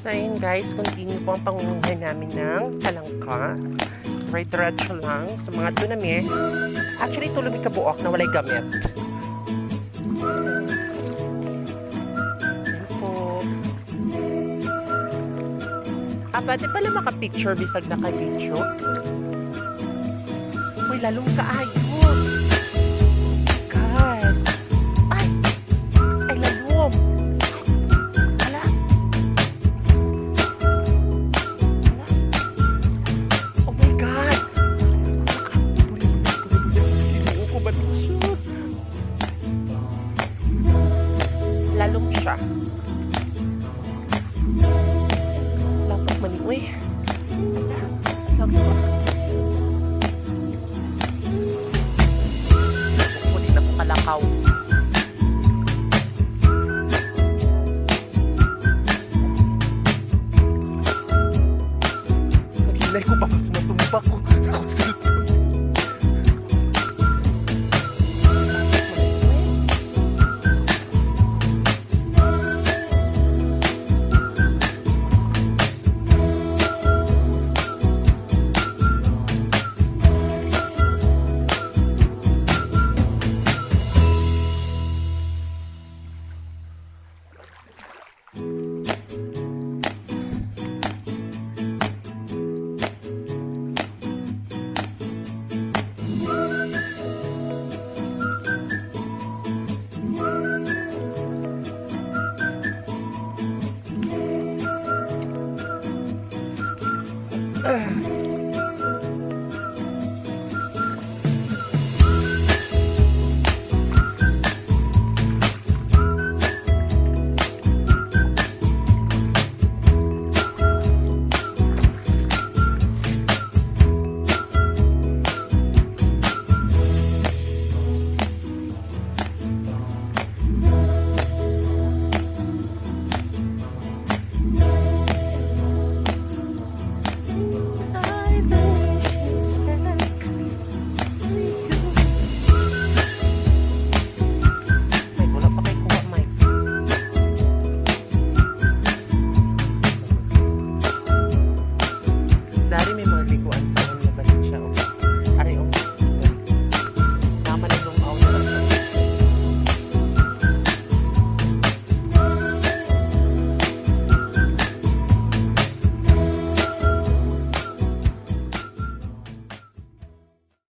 So ayun guys, continue po ang pangunguhan namin ng talangka. Diretso lang sa mga tunami. Actually, ito lumik kabuok na walay gamit. Ayan po. Pwede pala maka-picture bisag naka-video. Uy, lalong kaayo. God. Ay! Ay, lalong. Hala. Oh my God. Hindi ko ba siya? Lalong siya. Lapot man. Uy. Hala. Kunin na po kalakaw. Naghinay ko baka sumatumba ko. Ako cellphone. Ugh.